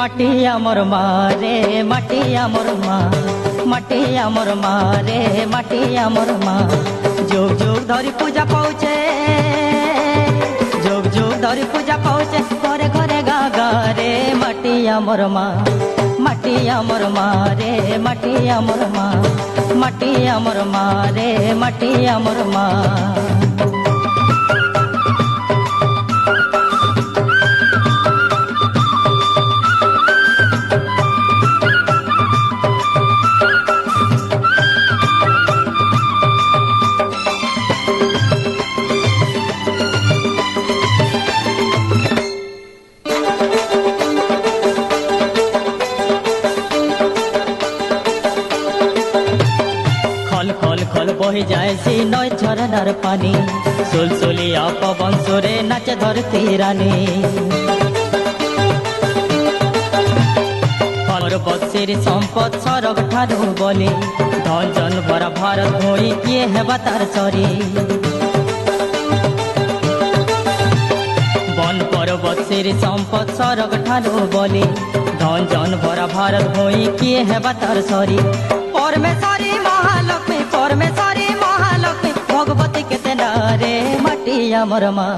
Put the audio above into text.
মাটি আমার মা রে মাটি আমার মা, মাটি আমার মা রে মাটি আমার মা। যুগ যুগ ধরি পূজা পাউছে, যুগ যুগ ধরি পূজা পাউছে, ঘরে ঘরে গা গা রে মাটি আমার মা, মাটি আমার মা রে মাটি আমার মা, মাটি আমার মা রে মাটি আমার মা। খল খল খল বহে যায় সে নয় ঝরনার পানি, সুলসুলিয়া পবন সুরে নাচে ধরতি রানী। পর্বতের সম্পদ সরগ ঠারু বলে, ধন জন ভরা ভারত ভূমি কিয়ে হেবা তার সরি। বন পর্বতের সম্পদ সরগ ঠারু বলে, ধন জন ভরা ভারত ভূমি কিয়ে হেবা তার সরি। পরমেশ্বরী মহালক্ষ্মী, পরমেশ্বরী মহালক্ষ্মী, ভগবতী কেতে না রে মাটি আমার মা।